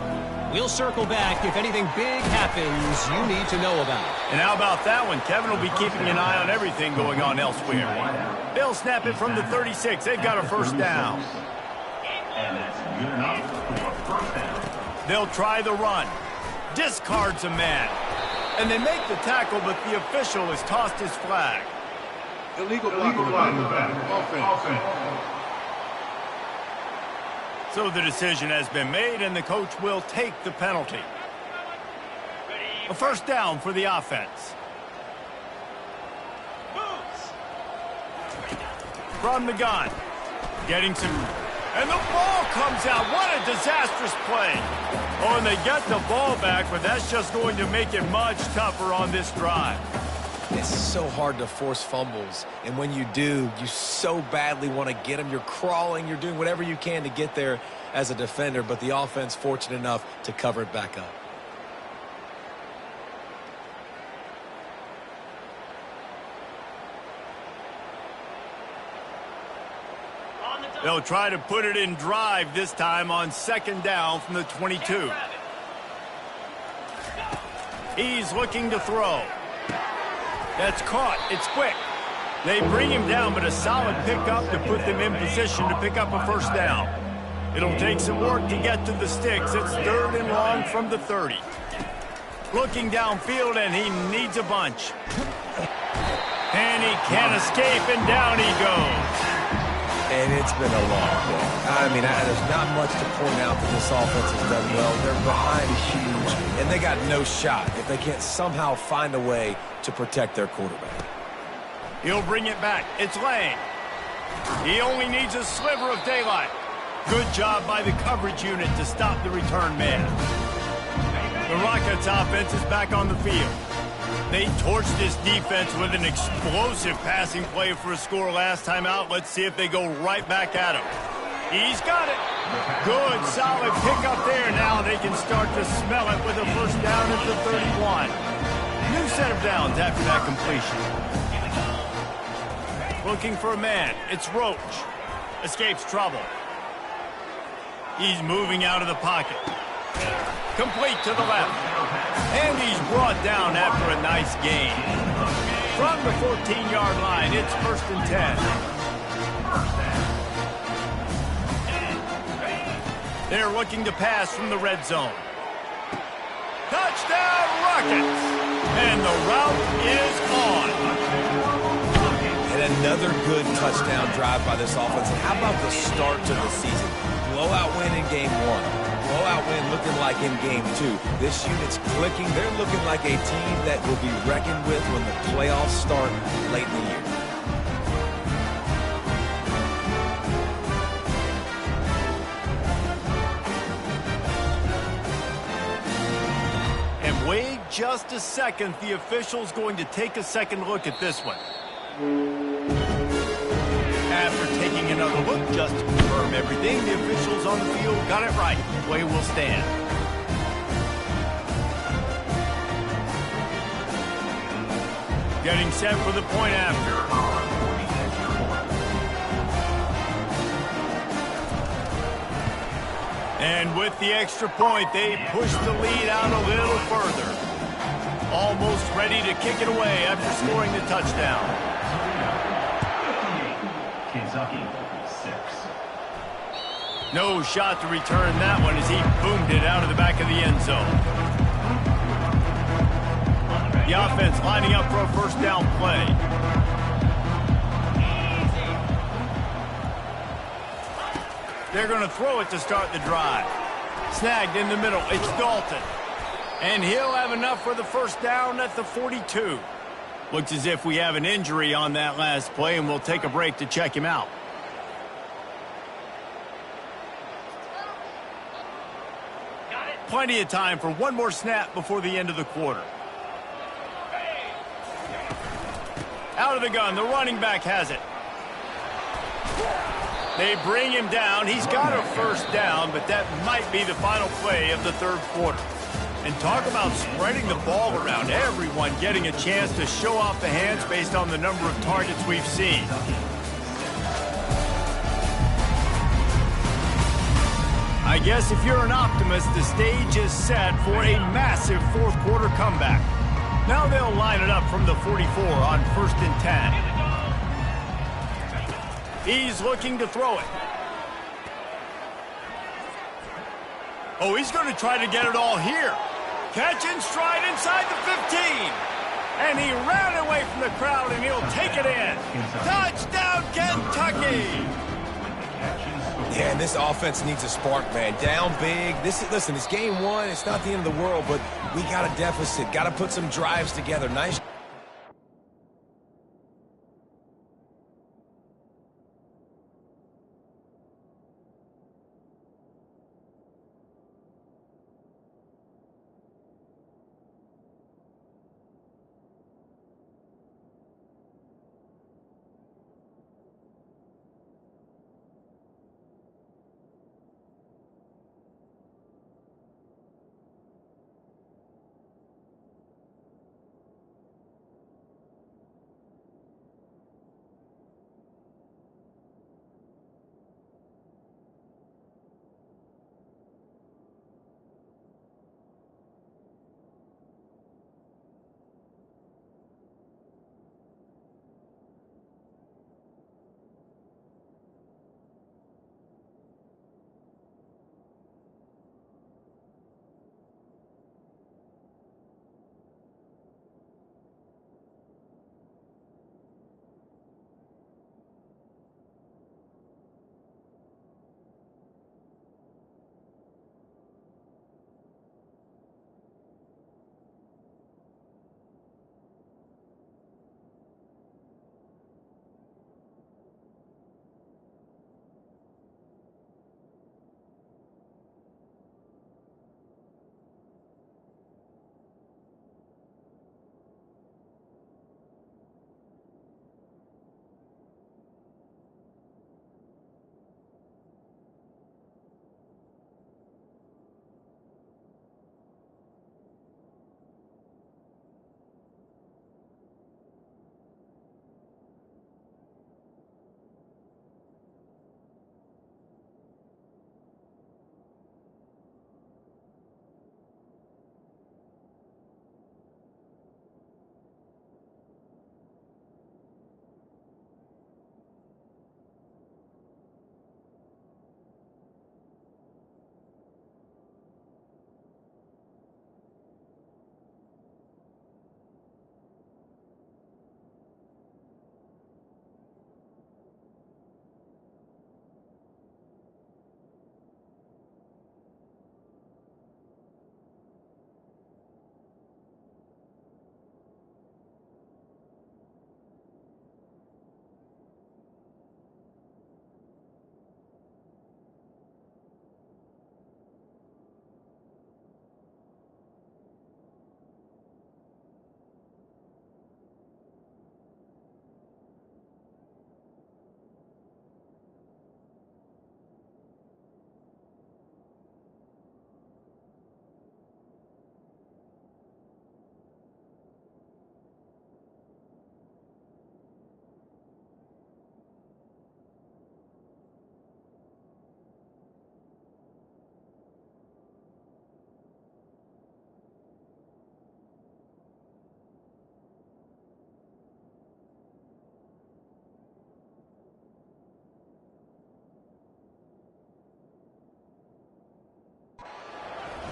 We'll circle back if anything big happens you need to know about. And how about that one? Kevin will be keeping an eye on everything going on elsewhere. They'll snap it from the 36. They've got a first down. And that's good enough for a first down. They'll try the run. Discards a man. And they make the tackle, but the official has tossed his flag. Illegal flag in the back. Offense. So the decision has been made, and the coach will take the penalty. A first down for the offense. From the gun. Getting some... And the ball comes out. What a disastrous play. Oh, and they get the ball back, but that's just going to make it much tougher on this drive. It's so hard to force fumbles, and when you do, you so badly want to get them. You're crawling, you're doing whatever you can to get there as a defender, but the offense fortunate enough to cover it back up. They'll try to put it in drive this time on second down from the 22. He's looking to throw. That's caught. It's quick. They bring him down, but a solid pickup to put them in position to pick up a first down. It'll take some work to get to the sticks. It's 3rd and long from the 30. Looking downfield, and he needs a bunch. And he can't escape, and down he goes. And it's been a long day. I mean, there's not much to point out that this offense has done well. They're behind huge, and they got no shot if they can't somehow find a way to protect their quarterback. He'll bring it back. It's Lane. He only needs a sliver of daylight. Good job by the coverage unit to stop the return man. The Rockets offense is back on the field. They torched this defense with an explosive passing play for a score last time out. Let's see if they go right back at him. He's got it. Good, solid pickup there. Now they can start to smell it with a first down at the 31. New set of downs after that completion. Looking for a man. It's Roach. Escapes trouble. He's moving out of the pocket. Complete to the left. And he's brought down after a nice gain. From the 14-yard line, it's 1st and 10. They're looking to pass from the red zone. Touchdown, Rockets! And the route is on. And another good touchdown drive by this offense. And how about the start to the season? Blowout win in game 1. Blowout win looking like in game 2. This unit's clicking. They're looking like a team that will be reckoned with when the playoffs start late in the year. And wait just a second. The official's going to take a second look at this one. After taking another look just to confirm everything, the officials on the field got it right. Play will stand. Getting set for the point after. And with the extra point, they push the lead out a little further. Almost ready to kick it away after scoring the touchdown. Kentucky, 6. No shot to return that one as he boomed it out of the back of the end zone. The offense lining up for a first down play. They're going to throw it to start the drive. Snagged in the middle. It's Dalton. And he'll have enough for the first down at the 42. Looks as if we have an injury on that last play, and we'll take a break to check him out. Plenty of time for one more snap before the end of the quarter. Out of the gun, the running back has it. They bring him down. He's got a first down, but that might be the final play of the 3rd quarter. And talk about spreading the ball around. Everyone getting a chance to show off the hands based on the number of targets we've seen. I guess if you're an optimist, the stage is set for a massive 4th quarter comeback. Now they'll line it up from the 44 on 1st and 10. He's looking to throw it. Oh, he's going to try to get it all here. Catch and stride inside the 15. And he ran away from the crowd, and he'll take it in. Touchdown, Kentucky! Yeah, and this offense needs a spark, man. Down big. Listen, it's game 1. It's not the end of the world, but we got a deficit. Got to put some drives together. Nice.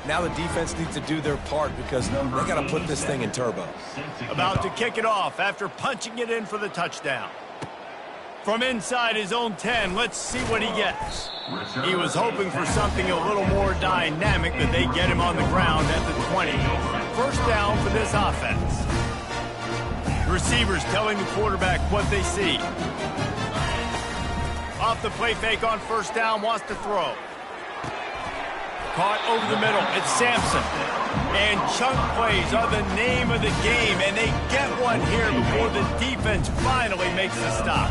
Now the defense needs to do their part because they got to put this thing in turbo. About to kick it off after punching it in for the touchdown. From inside his own 10, let's see what he gets. He was hoping for something a little more dynamic, but they get him on the ground at the 20. First down for this offense. Receivers telling the quarterback what they see. Off the play fake on first down, wants to throw. Caught over the middle, it's Sampson. And chunk plays are the name of the game, and they get one here before the defense finally makes the stop.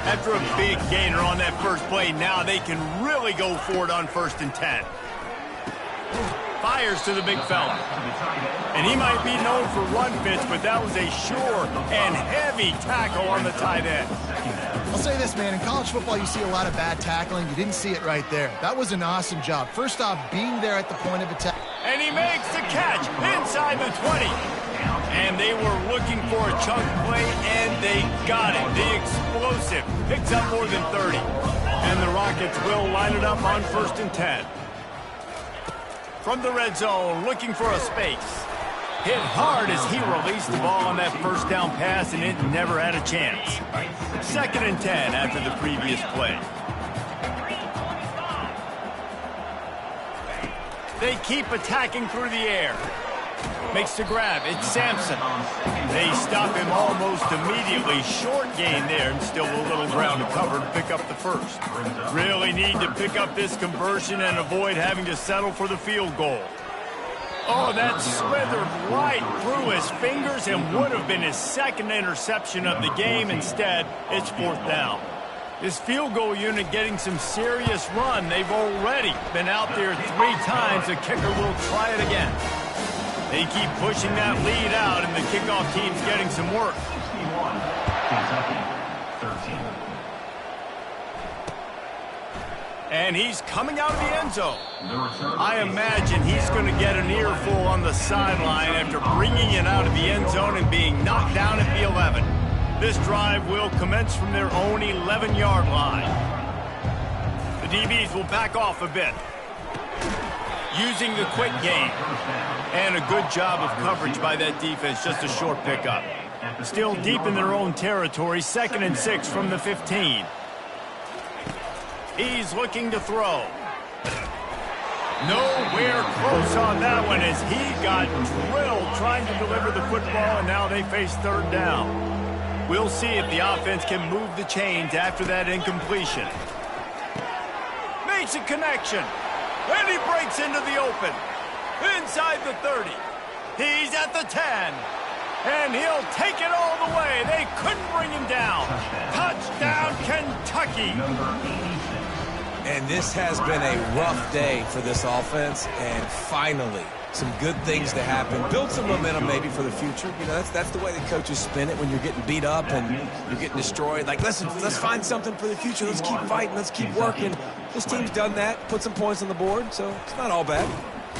After a big gainer on that first play, now they can really go for it on 1st and 10. Fires to the big fella. And he might be known for run fits, but that was a sure and heavy tackle on the tight end. I'll say this, man. In college football, you see a lot of bad tackling. You didn't see it right there. That was an awesome job. First off, being there at the point of attack. And he makes the catch inside the 20. And they were looking for a chunk play, and they got it. The explosive picks up more than 30. And the Rockets will line it up on 1st and 10. From the red zone, looking for a space. Hit hard as he released the ball on that first down pass, and it never had a chance. 2nd and 10 after the previous play. They keep attacking through the air. Makes the grab. It's Sampson. They stop him almost immediately. Short gain there, and still a little ground to cover to pick up the first. Really need to pick up this conversion and avoid having to settle for the field goal. Oh, that slithered right through his fingers and would have been his 2nd interception of the game. Instead, it's 4th down. This field goal unit getting some serious run. They've already been out there 3 times. The kicker will try it again. They keep pushing that lead out, and the kickoff team's getting some work. 61, Kentucky, 13. And he's coming out of the end zone. I imagine he's going to get an earful on the sideline after bringing it out of the end zone and being knocked down at the 11. This drive will commence from their own 11-yard line. The DBs will back off a bit, using the quick game. And a good job of coverage by that defense, just a short pickup. Still deep in their own territory, 2nd and 6 from the 15. He's looking to throw. Nowhere close on that one as he got drilled trying to deliver the football, and now they face 3rd down. We'll see if the offense can move the chains after that incompletion. Makes a connection. And he breaks into the open. Inside the 30. He's at the 10. And he'll take it all the way. They couldn't bring him down. Touchdown, Kentucky. And this has been a rough day for this offense, and finally, some good things to happen. Build some momentum maybe for the future. You know, that's the way the coaches spin it when you're getting beat up and you're getting destroyed. Like, listen, let's find something for the future. Let's keep fighting. Let's keep working. This team's done that, put some points on the board, so it's not all bad.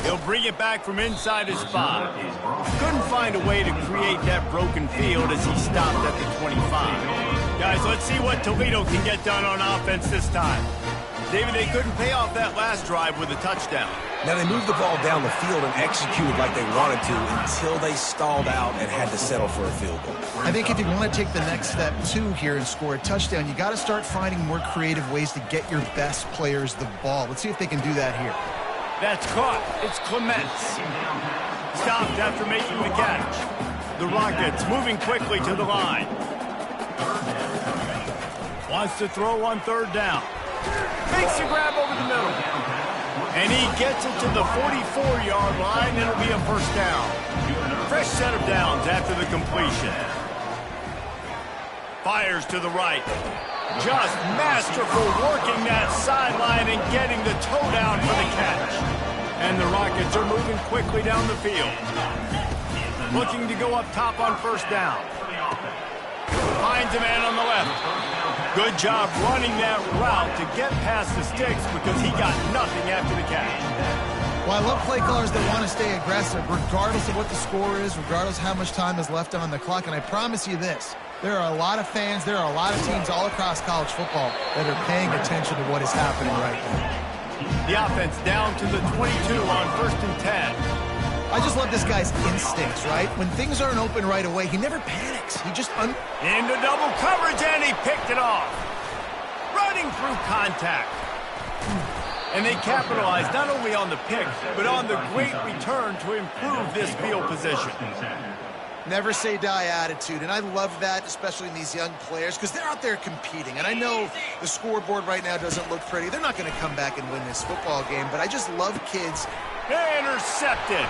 He'll bring it back from inside his 5. Couldn't find a way to create that broken field as he stopped at the 25. Guys, let's see what Toledo can get done on offense this time. David, they couldn't pay off that last drive with a touchdown. Now, they moved the ball down the field and executed like they wanted to until they stalled out and had to settle for a field goal. I think if you want to take the next step, too, here and score a touchdown, you got to start finding more creative ways to get your best players the ball. Let's see if they can do that here. That's caught. It's Clements. Stopped after making the catch. The Rockets moving quickly to the line. Wants to throw on 3rd down. Makes a grab over the middle. And he gets it to the 44-yard line. It'll be a 1st down. Fresh set of downs after the completion. Fires to the right. Just masterful working that sideline and getting the toe down for the catch. And the Rockets are moving quickly down the field. Looking to go up top on 1st down. Finds a man on the left. Good job running that route to get past the sticks because he got nothing after the catch. Well, I love play callers that want to stay aggressive regardless of what the score is, regardless of how much time is left on the clock. And I promise you this, there are a lot of fans, there are a lot of teams all across college football that are paying attention to what is happening right now. The offense down to the 22 on 1st and 10. I just love this guy's instincts, right? When things aren't open right away, he never panics. He just into double coverage, and he picked it off. Running through contact. And they capitalized not only on the pick, but on the great return to improve this field position. Never say die attitude, and I love that, especially in these young players, because they're out there competing. And I know the scoreboard right now doesn't look pretty. They're not going to come back and win this football game, but I just love kids. Intercepted.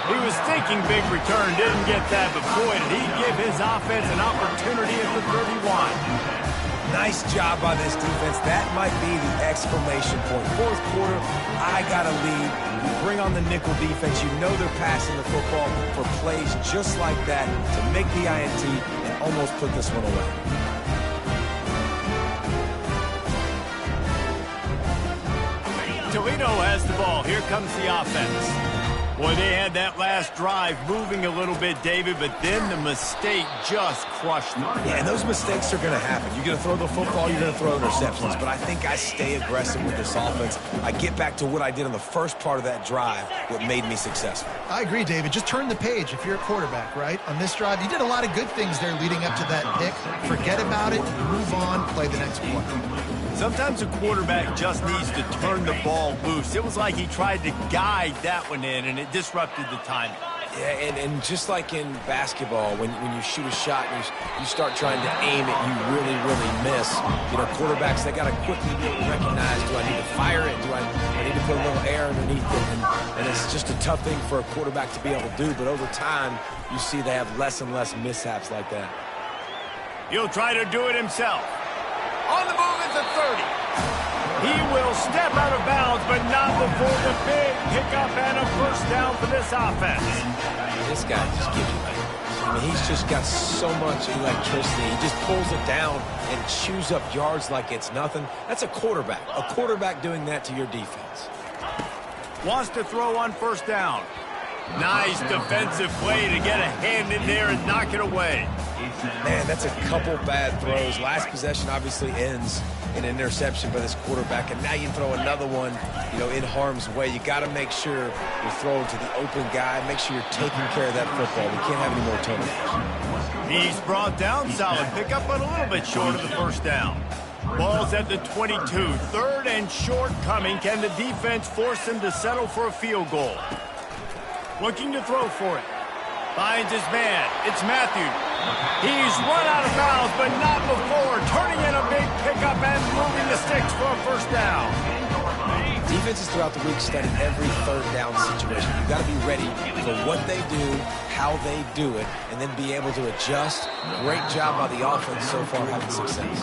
He was thinking big return, didn't get that, but boy, did he give his offense an opportunity at the 31. Nice job by this defense. That might be the exclamation point. Fourth quarter, I got a lead. You bring on the nickel defense. You know they're passing the football for plays just like that to make the INT and almost put this one away. Toledo has the ball. Here comes the offense. Boy, they had that last drive moving a little bit, David, but then the mistake just crushed them. Yeah, and those mistakes are going to happen. You're going to throw the football, you're going to throw interceptions, but I think I stay aggressive with this offense. I get back to what I did on the first part of that drive, what made me successful. I agree, David. Just turn the page if you're a quarterback, right? On this drive, you did a lot of good things there leading up to that pick. Forget about it, move on, play the next play. Sometimes a quarterback just needs to turn the ball loose. It was like he tried to guide that one in, and it disrupted the timing. Yeah, and just like in basketball, when you shoot a shot and you start trying to aim it, you really, really miss. You know, quarterbacks, they got to quickly be able to recognize, do I need to fire it? Do I need to put a little air underneath it? And it's just a tough thing for a quarterback to be able to do, but over time, you see they have less and less mishaps like that. He'll try to do it himself. On the move at the 30. He will step out of bounds, but not before the big pickup and a first down for this offense. This guy just gives you nightmares. I mean, he's just got so much electricity. He just pulls it down and chews up yards like it's nothing. That's a quarterback. A quarterback doing that to your defense. Wants to throw on first down. Nice defensive play to get a hand in there and knock it away. Man, that's a couple bad throws. Last possession obviously ends in an interception by this quarterback, and now you throw another one, you know, in harm's way. You got to make sure you're throwing to the open guy. Make sure you're taking care of that football. We can't have any more turnovers. He's brought down, solid pickup, but a little bit short of the first down. Ball's at the 22. 3rd and short coming. Can the defense force him to settle for a field goal? Looking to throw for it. Finds his man. It's Matthew. He's run out of bounds, but not before. Turning in a big pickup and moving the sticks for a first down. Defenses throughout the week study every 3rd down situation. You've got to be ready for what they do, how they do it, and then be able to adjust. Great job by the offense so far having success.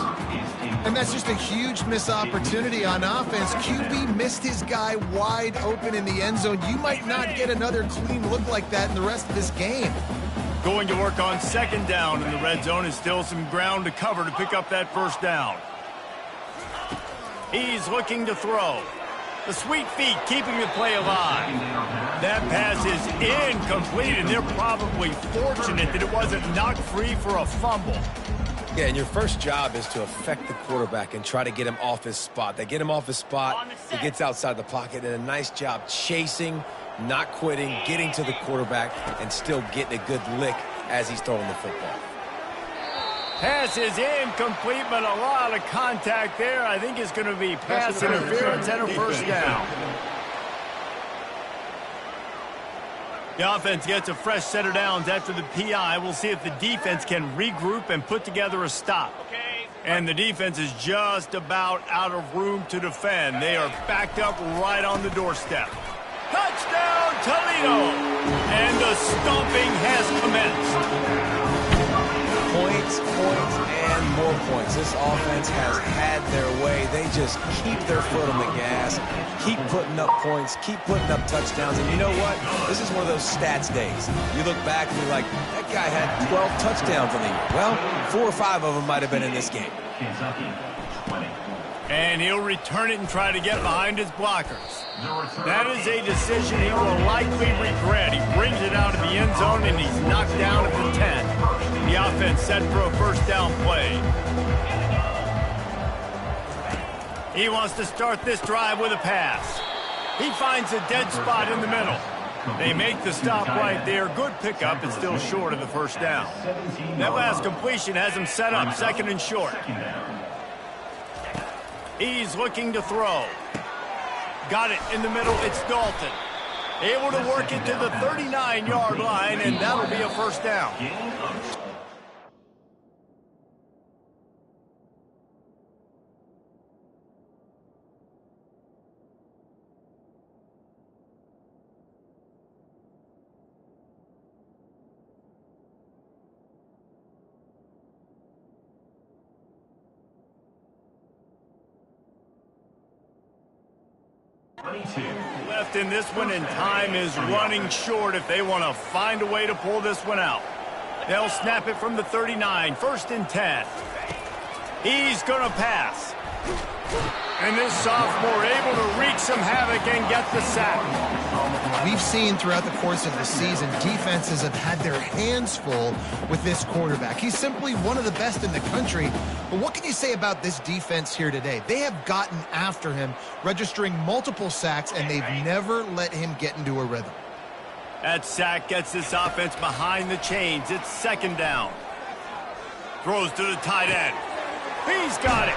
And that's just a huge missed opportunity on offense. QB missed his guy wide open in the end zone. You might not get another clean look like that in the rest of this game. Going to work on 2nd down in the red zone is still some ground to cover to pick up that first down. He's looking to throw. The sweet feet keeping the play alive. That pass is incomplete, and they're probably fortunate that it wasn't knocked free for a fumble. Yeah, and your first job is to affect the quarterback and try to get him off his spot. They get him off his spot, he gets outside the pocket, and a nice job chasing, not quitting, getting to the quarterback, and still getting a good lick as he's throwing the football. Pass is incomplete, but a lot of contact there. I think it's going to be pass interference and a first down. The offense gets a fresh set of downs after the PI. We'll see if the defense can regroup and put together a stop. And the defense is just about out of room to defend. They are backed up right on the doorstep. Touchdown, Toledo! And the stomping has commenced. Points, and more points. This offense has had their way. They just keep their foot on the gas, keep putting up points, keep putting up touchdowns. And you know what? This is one of those stats days. You look back and you're like, that guy had 12 touchdowns on the year. Well, 4 or 5 of them might have been in this game. And he'll return it and try to get behind his blockers. That is a decision he will likely regret. He brings it out of the end zone, and he's knocked down at the 10. The offense set for a first down play. He wants to start this drive with a pass. He finds a dead spot in the middle. They make the stop right there. Good pickup. It's still short of the first down. That last completion has him set up second and short. He's looking to throw. Got it in the middle. It's Dalton. Able to work it to the 39-yard line, and that'll be a first down. Left in this one, and time is running short if they want to find a way to pull this one out. They'll snap it from the 39, first and 10. He's going to pass. And this sophomore able to wreak some havoc and get the sack. We've seen throughout the course of the season, defenses have had their hands full with this quarterback. He's simply one of the best in the country. But what can you say about this defense here today? They have gotten after him, registering multiple sacks, and they've never let him get into a rhythm. That sack gets this offense behind the chains. It's second down. Throws to the tight end. He's got it.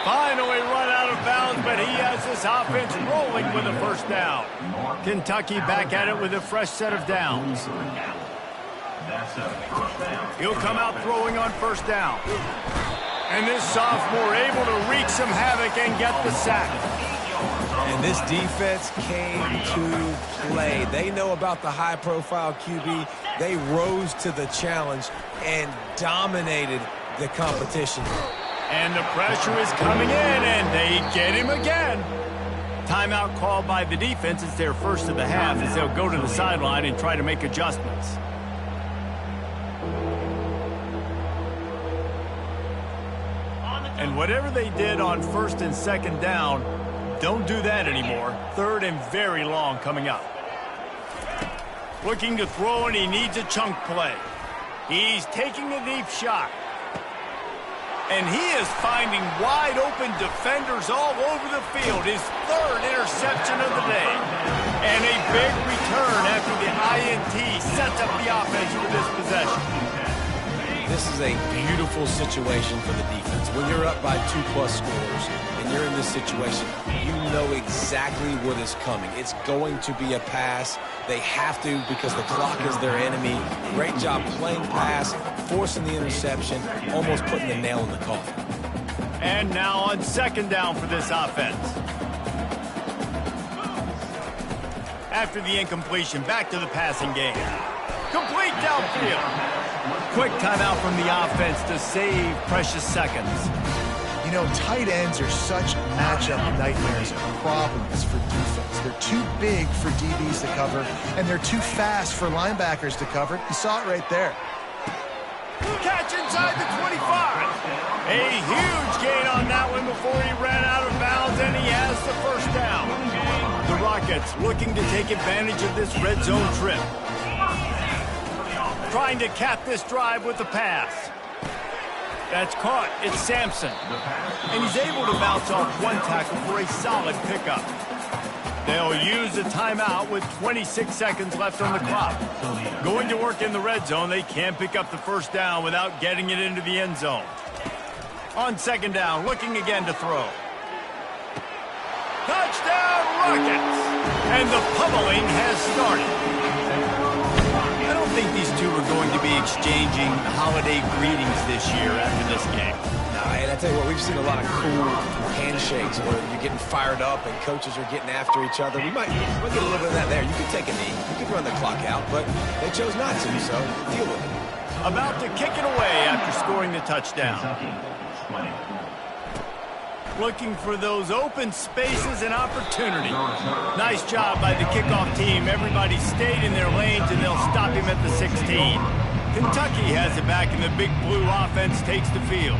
Finally run out of bounds, but he has this offense rolling with a first down. Kentucky back at it with a fresh set of downs. He'll come out throwing on first down. And this sophomore able to wreak some havoc and get the sack. And this defense came to play. They know about the high-profile QB. They rose to the challenge and dominated the competition. And the pressure is coming in, and they get him again. Timeout called by the defense. It's their first of the half as they'll go to the sideline and try to make adjustments. And whatever they did on first and second down, don't do that anymore. Third and very long coming up. Looking to throw, and he needs a chunk play. He's taking a deep shot. And he is finding wide-open defenders all over the field. His third interception of the day. And a big return after the INT sets up the offense for this possession. This is a beautiful situation for the defense. When you're up by 2+ scores and you're in this situation, you know exactly what is coming. It's going to be a pass. They have to because the clock is their enemy. Great job playing pass, forcing the interception, almost putting the nail in the coffin. And now on second down for this offense. After the incompletion, back to the passing game. Complete downfield. Quick timeout from the offense to save precious seconds. You know, tight ends are such matchup nightmares and problems for defense. They're too big for DBs to cover, and they're too fast for linebackers to cover. You saw it right there. Catch inside the 25. A huge gain on that one before he ran out of bounds, and he has the first down. The Rockets looking to take advantage of this red zone trip. Trying to cap this drive with the pass. That's caught. It's Sampson. And he's able to bounce off one tackle for a solid pickup. They'll use a timeout with 26 seconds left on the clock. Going to work in the red zone, they can't pick up the first down without getting it into the end zone. On second down, looking again to throw. Touchdown, Rockets! And the pummeling has started. I don't think these two are going to be exchanging holiday greetings this year after this game. No, and I tell you what, we've seen a lot of cool handshakes where you're getting fired up and coaches are getting after each other. We might get a little bit of that there. You could take a knee. You could run the clock out, but they chose not to, so deal with it. About to kick it away after scoring the touchdown. Looking for those open spaces and opportunity. Nice job by the kickoff team. Everybody stayed in their lanes, and they'll stop him at the 16. Kentucky has it back, and the big blue offense takes the field.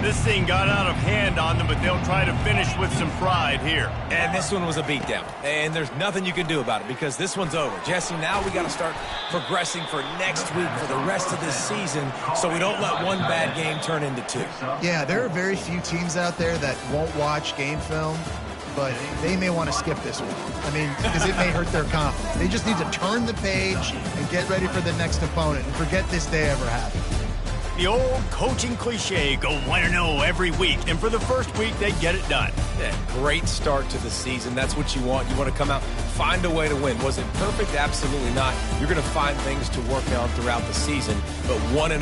This thing got out of hand on them, but they'll try to finish with some pride here. And this one was a beatdown. And there's nothing you can do about it because this one's over. Jesse, now we got to start progressing for next week for the rest of this season so we don't let one bad game turn into two. Yeah, there are very few teams out there that won't watch game film, but they may want to skip this one. I mean, because it may hurt their confidence. They just need to turn the page and get ready for the next opponent and forget this day ever happened. The old coaching cliche, go 1-0 every week, and for the first week, they get it done. Yeah, great start to the season. That's what you want. You want to come out, find a way to win. Was it perfect? Absolutely not. You're going to find things to work on throughout the season, but 1-0,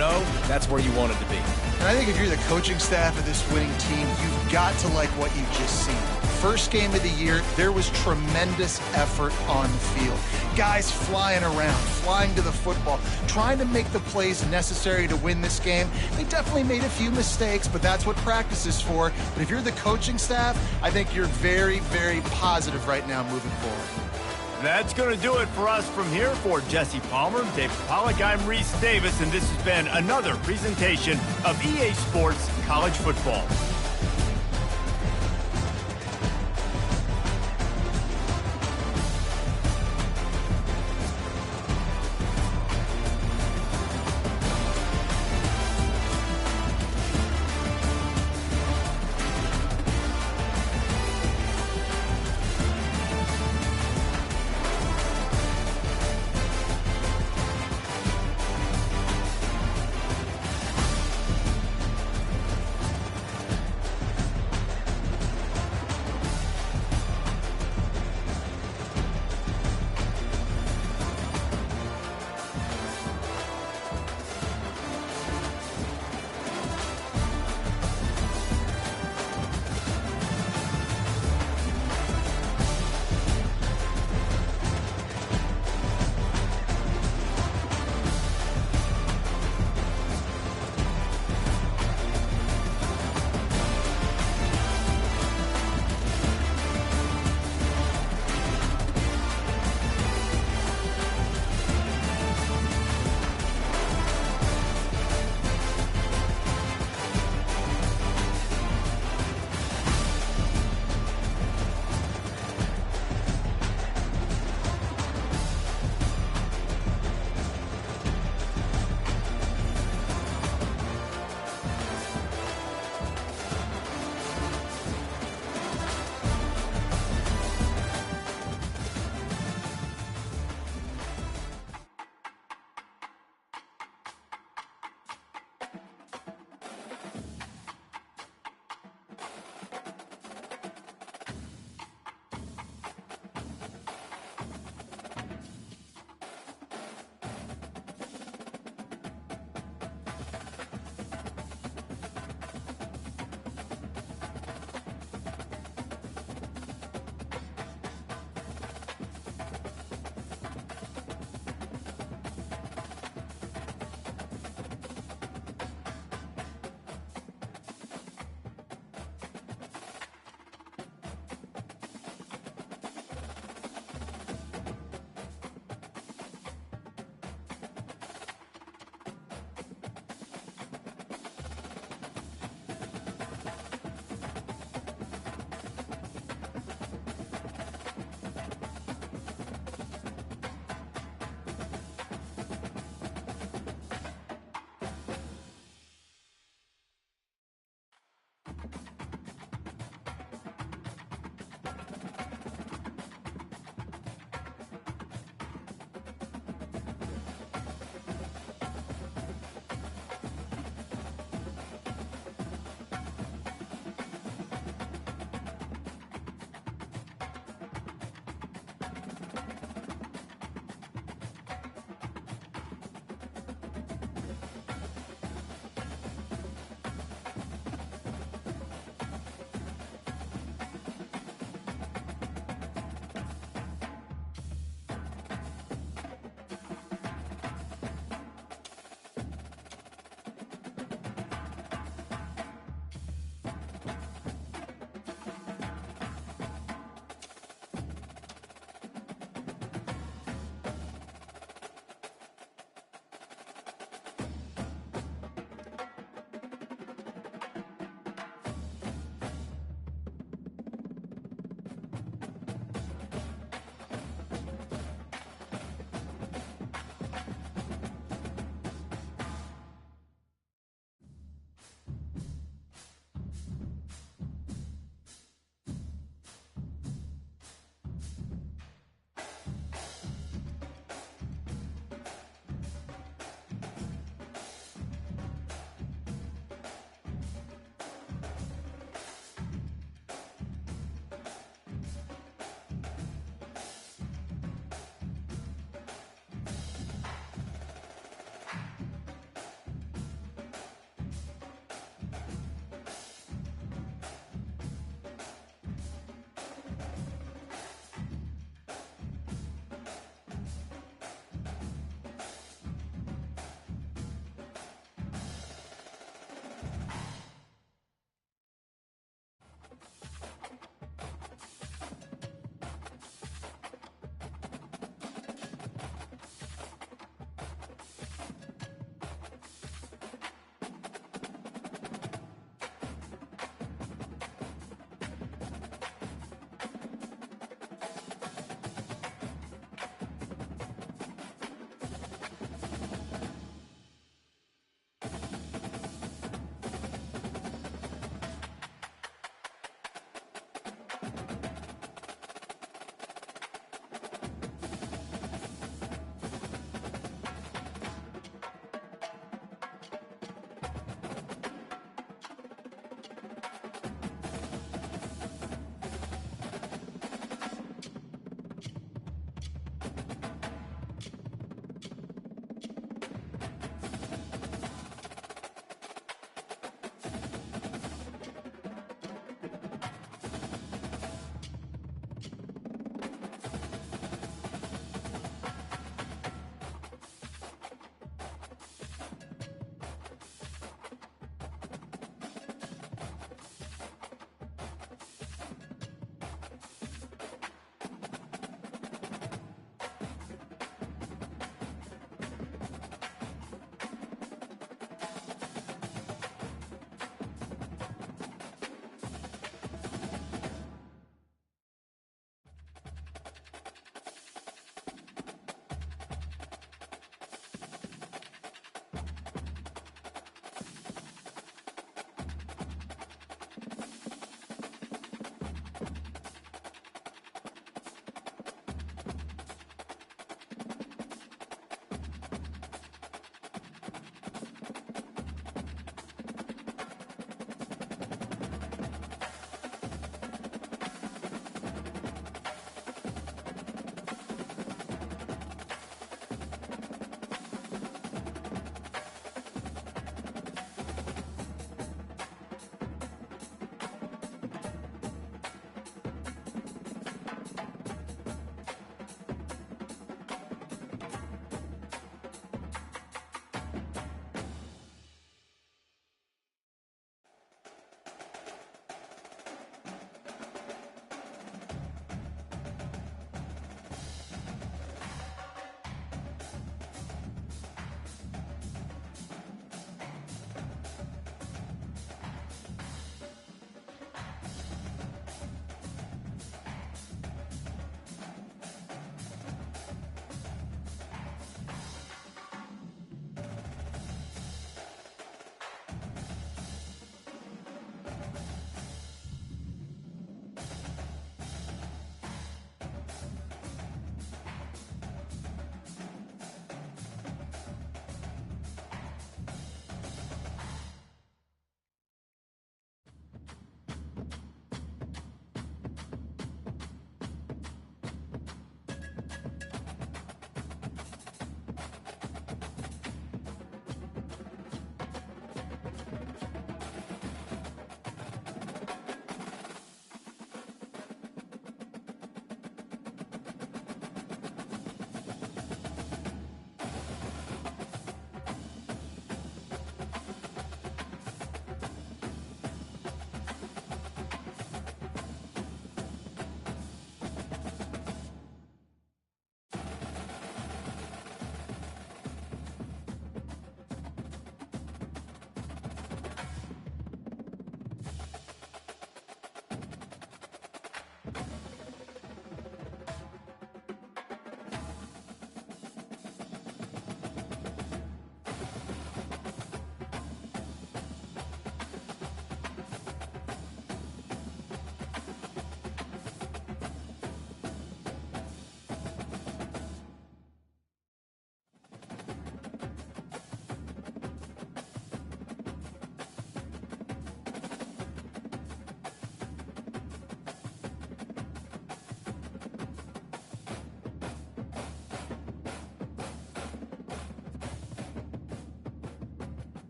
that's where you want it to be. And I think if you're the coaching staff of this winning team, you've got to like what you've just seen. First game of the year, there was tremendous effort on the field. Guys flying around, flying to the football, trying to make the plays necessary to win this game. They definitely made a few mistakes, but that's what practice is for. But if you're the coaching staff, I think you're very, very positive right now moving forward. That's going to do it for us from here. For Jesse Palmer, David Pollack, I'm Reese Davis, and this has been another presentation of EA Sports College Football.